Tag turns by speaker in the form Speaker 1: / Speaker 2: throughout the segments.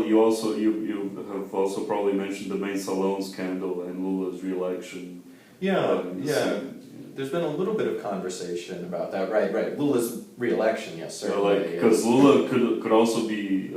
Speaker 1: You have also probably mentioned the Mensalon scandal and Lula's re-election.
Speaker 2: Yeah, yeah. There's been a little bit of conversation about that. Right. Lula's re-election, yes, certainly.
Speaker 1: Because Lula could also be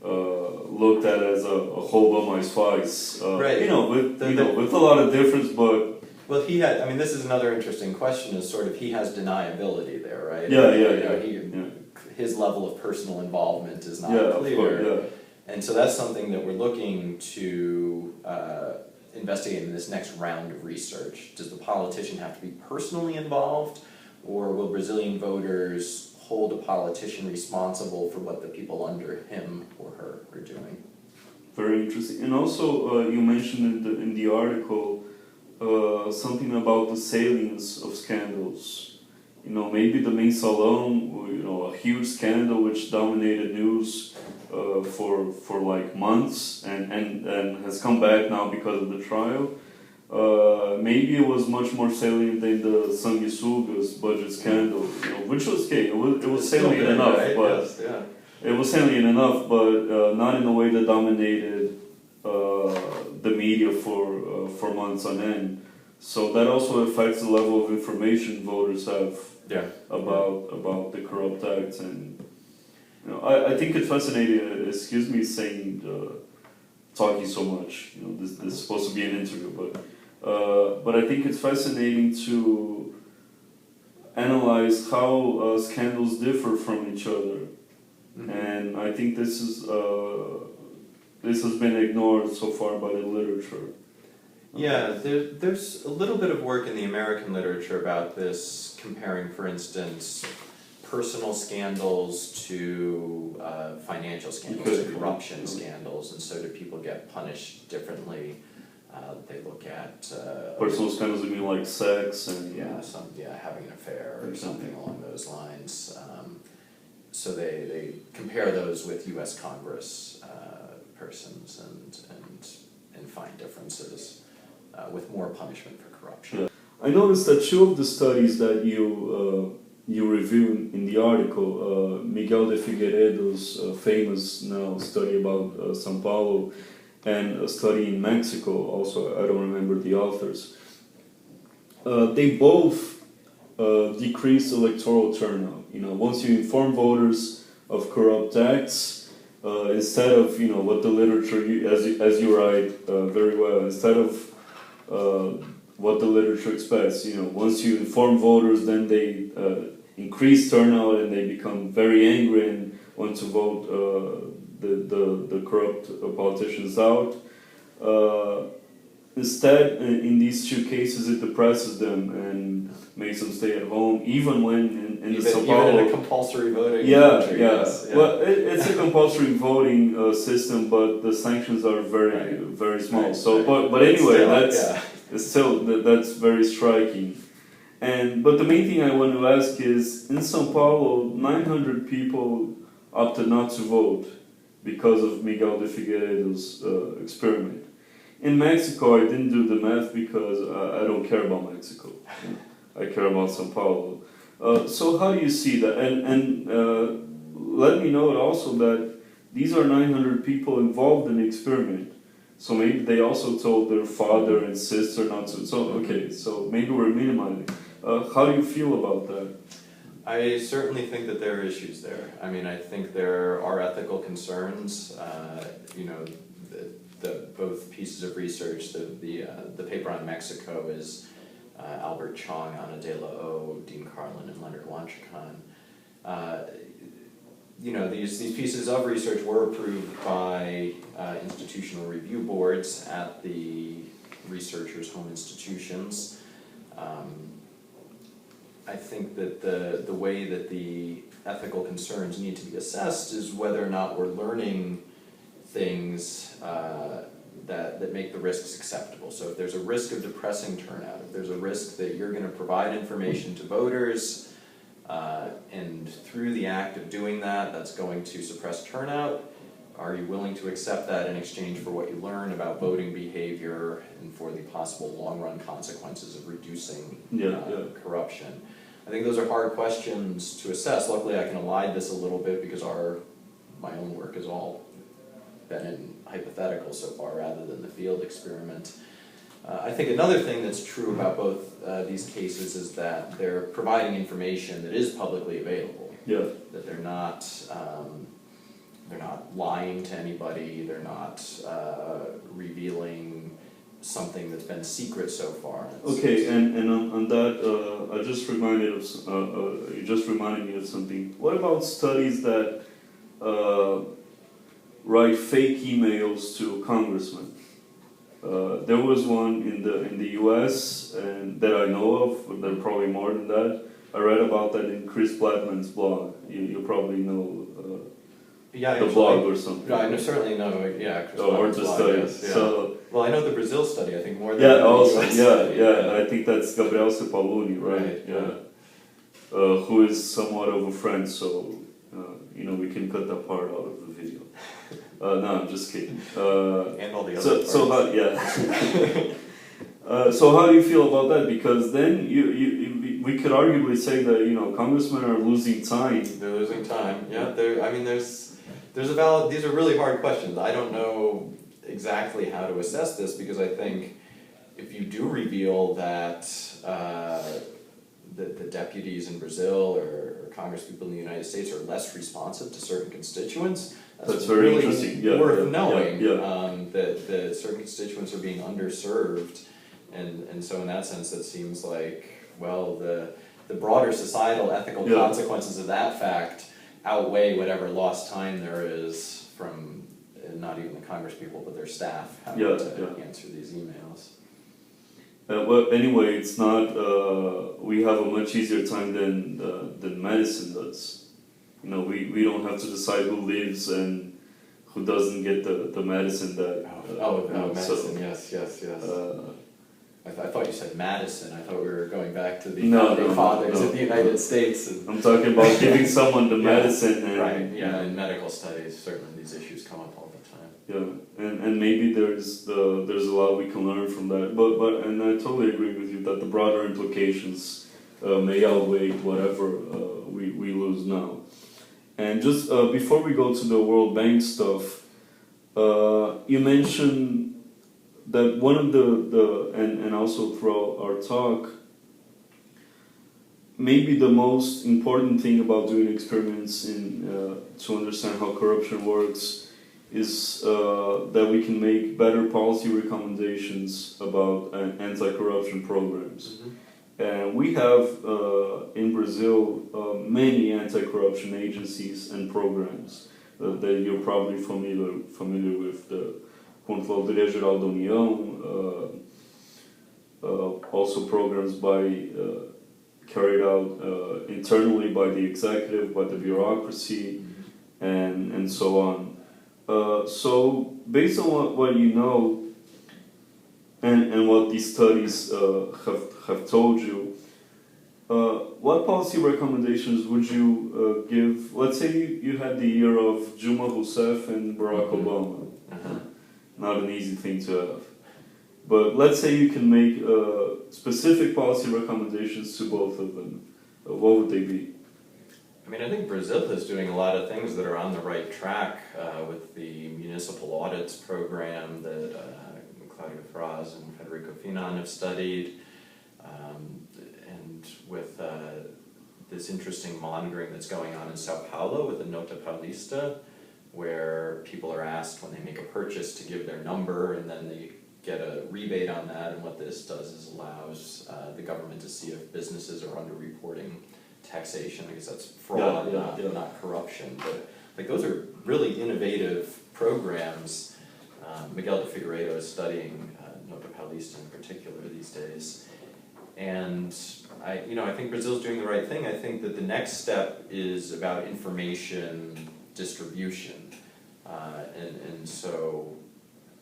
Speaker 1: looked at as a Holbomais vice.
Speaker 2: Right.
Speaker 1: With a lot of difference, but.
Speaker 2: Well, he had. I mean, this is another interesting question. Is sort of he has deniability there, right? His level of personal involvement is not clear.
Speaker 1: Of course,
Speaker 2: And so that's something that we're looking to investigate in this next round of research. Does the politician have to be personally involved, or will Brazilian voters hold a politician responsible for what the people under him or her are doing? Very interesting. And also, you mentioned in the article something about the salience of scandals. Maybe the Mensalon, a huge scandal which dominated news for like months and has come back now because of the trial. Maybe it was much more salient than the Sanguessuga's budget scandal, which was okay. It was salient enough, right? But it was salient enough, but not in a way that dominated the media for months on end. So that also affects the level of information voters have about the corrupt acts. And I think it's fascinating. Excuse me saying talking so much. This is supposed to be an interview, but I think it's fascinating to analyze how scandals differ from each other. Mm-hmm. And I think this has been ignored so far by the literature. Yeah, there's a little bit of work in the American literature about this, comparing, for instance, personal scandals to financial scandals, to corruption scandals, and so do people get punished differently. They look at personal scandals. You mean like sex and having an affair or something along those lines. So they compare those with U.S. Congress persons and find differences. With more punishment for corruption. Yeah. I noticed that two of the studies that you review in the article, Miguel de Figueiredo's famous now study about São Paulo, and a study in Mexico, also I don't remember the authors, they both decrease electoral turnout. Once you inform voters of corrupt acts, instead of what the literature, as you write very well, instead of what the literature expects. Once you inform voters, then they increase turnout and they become very angry and want to vote the corrupt politicians out. Instead, in these two cases, it depresses them and makes them stay at home, even when in São Paulo. Even in a compulsory voting country. Yes. Well, it's a compulsory voting system, but the sanctions are very small. But anyway, that's very striking. But the main thing I want to ask is, in São Paulo, 900 people opted not to vote because of Miguel de Figueiredo's experiment. In Mexico, I didn't do the math because I don't care about Mexico. I care about São Paulo. So how do you see that? And let me note also that these are 900 people involved in the experiment. So maybe they also told their father and sister not to. So maybe we're minimizing. How do you feel about that? I certainly think that there are issues there. I mean, I think there are ethical concerns. Both pieces of research. The paper on Mexico is Albert Chong, Ana de la O, Dean Carlin, and Leonard Wanchicon. These pieces of research were approved by institutional review boards at the researchers' home institutions. I think that the way that the ethical concerns need to be assessed is whether or not we're learning things that make the risks acceptable. So if there's a risk of depressing turnout, if there's a risk that you're going to provide information to voters, and through the act of doing that, that's going to suppress turnout, are you willing to accept that in exchange for what you learn about voting behavior and for the possible long-run consequences of reducing corruption? I think those are hard questions to assess. Luckily, I can elide this a little bit because our my own work has all been in hypothetical so far rather than the field experiment. I think another thing that's true about both these cases is that they're providing information that is publicly available.
Speaker 1: Yeah.
Speaker 2: That they're not lying to anybody. They're not revealing something that's been secret so far.
Speaker 1: Okay, and on that, I just reminded of you just reminded me of something. What about studies that write fake emails to congressmen? There was one in the U.S. and that I know of. But there are probably more than that. I read about that in Chris Blackman's blog. You probably know the blog or something.
Speaker 2: Yeah, I certainly know. Yeah, Chris
Speaker 1: or
Speaker 2: Blackman's
Speaker 1: the
Speaker 2: blog,
Speaker 1: studies.
Speaker 2: yes, yeah.
Speaker 1: So
Speaker 2: well, I know the Brazil study. I think more than
Speaker 1: yeah,
Speaker 2: the
Speaker 1: also
Speaker 2: US
Speaker 1: yeah,
Speaker 2: study.
Speaker 1: yeah. I think that's Gabriel Cepaluni, right?
Speaker 2: Right, yeah.
Speaker 1: Who is somewhat of a friend, so we can cut that part out of the video. No, I'm just kidding.
Speaker 2: And all the other parts.
Speaker 1: So how, yeah. So how do you feel about that? Because then we could arguably say that congressmen are losing time.
Speaker 2: They're losing time. Yeah, there's a valid. These are really hard questions. I don't know exactly how to assess this because I think if you do reveal that the deputies in Brazil or congresspeople in the United States are less responsive to certain constituents,
Speaker 1: that's very
Speaker 2: really
Speaker 1: interesting. Yeah,
Speaker 2: worth knowing.
Speaker 1: Yeah.
Speaker 2: That certain constituents are being underserved, and so in that sense, that seems like the broader societal ethical consequences of that fact outweigh whatever lost time there is from not even the congresspeople but their staff having to answer these emails.
Speaker 1: Well, anyway, it's not. We have a much easier time than medicine does. We don't have to decide who lives and who doesn't get the medicine that.
Speaker 2: Medicine. Yes. I thought you said Madison. I thought we were going back to the fathers of the United States.
Speaker 1: I'm talking about giving someone the medicine. And,
Speaker 2: right. Yeah. In medical studies, certainly these issues come up all the time.
Speaker 1: Yeah, and maybe there's a lot we can learn from that. But and I totally agree with you that the broader implications may outweigh whatever we lose now. And just before we go to the World Bank stuff, you mentioned that one of and also throughout our talk, maybe the most important thing about doing experiments to understand how corruption works is that we can make better policy recommendations about anti-corruption programs.
Speaker 2: Mm-hmm.
Speaker 1: And we have in Brazil many anti-corruption agencies and programs that you're probably familiar with. The Controladoria Geral da União, also programs carried out internally by the executive, by the bureaucracy, and so on. So based on what you know and what these studies have told you, what policy recommendations would you give? Let's say you had the year of Dilma Rousseff and Barack Obama. Not an easy thing to have. But let's say you can make specific policy recommendations to both of them. What would they be?
Speaker 2: I mean, I think Brazil is doing a lot of things that are on the right track with the municipal audits program that Claudio Fraz and Federico Finan have studied, and with this interesting monitoring that's going on in Sao Paulo with the Nota Paulista, where people are asked when they make a purchase to give their number and then they get a rebate on that, and what this does is allows the government to see if businesses are underreporting taxation. I guess that's fraud, not corruption. But those are really innovative programs. Miguel de Figueiredo is studying Nota Paulista in particular these days. And I think Brazil's doing the right thing. I think that the next step is about information distribution. And so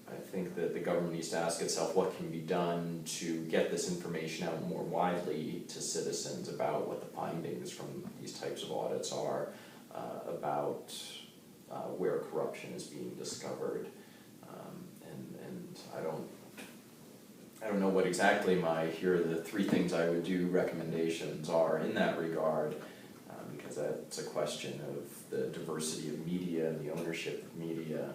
Speaker 2: I think that the government needs to ask itself what can be done to get this information out more widely to citizens about what the findings from these types of audits are, about where corruption is being discovered. And I don't know what exactly here are the 3 things I would do recommendations are in that regard, because because that's a question of the diversity of media and the ownership of media.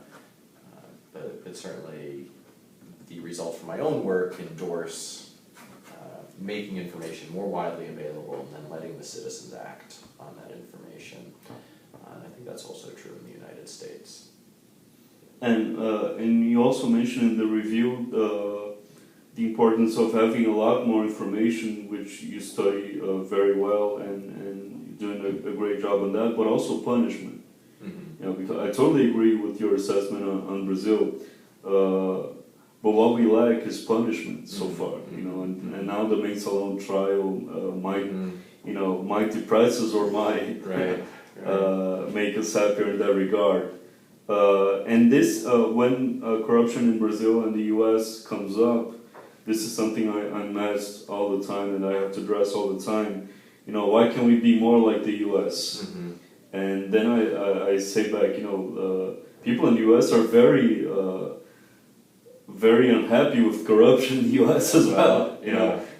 Speaker 2: But certainly the results from my own work endorse making information more widely available and then letting the citizens act on that information. And I think that's also true in the United States.
Speaker 1: And you also mentioned in the review the importance of having a lot more information, which you study very well, and you're doing a great job on that, but also punishment. You know, because I totally agree with your assessment on Brazil, but what we lack is punishment so far. You know, and now the Mensalão trial might depress us or might make us happier in that regard. And this, when corruption in Brazil and the U.S. comes up, this is something I'm asked all the time and I have to address all the time. You know, why can't we be more like the U.S.? And then I say back, people in the U.S. are very unhappy with corruption in the U.S. as well.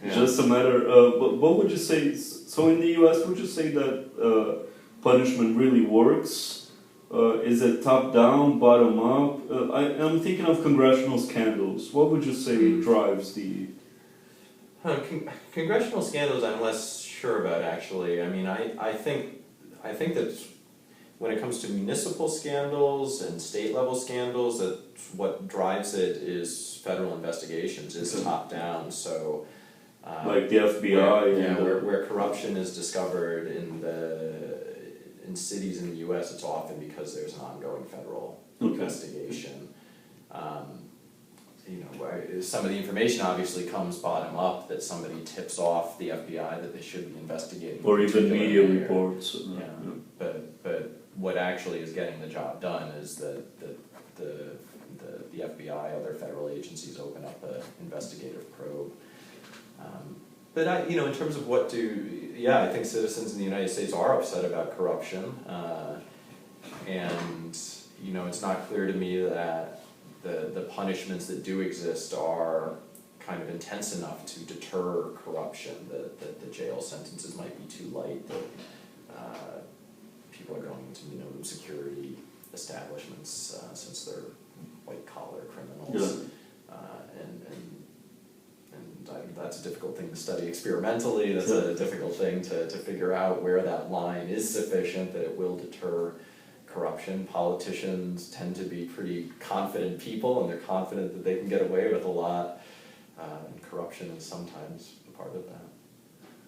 Speaker 1: Just a matter. But what would you say? So in the U.S., would you say that punishment really works? Is it top down, bottom up? I'm thinking of congressional scandals. What would you say drives the?
Speaker 2: Congressional scandals, I'm less sure about actually. I mean, I think that when it comes to municipal scandals and state level scandals, that what drives it is federal investigations, is top down. So
Speaker 1: like the FBI,
Speaker 2: where corruption is discovered in cities in the U.S., it's often because there's an ongoing federal investigation. Some of the information obviously comes bottom up, that somebody tips off the FBI that they should be investigating.
Speaker 1: Or even media reports.
Speaker 2: But what actually is getting the job done is that the FBI, other federal agencies open up an investigative probe. But in terms of I think citizens in the United States are upset about corruption, and it's not clear to me that the punishments that do exist are kind of intense enough to deter corruption, that the jail sentences might be too light, that people are going into minimum security establishments since they're white-collar criminals. And that's a difficult thing to study experimentally. That's a difficult thing to figure out where that line is sufficient that it will deter corruption. Politicians tend to be pretty confident people, and they're confident that they can get away with a lot, and corruption is sometimes a part of that.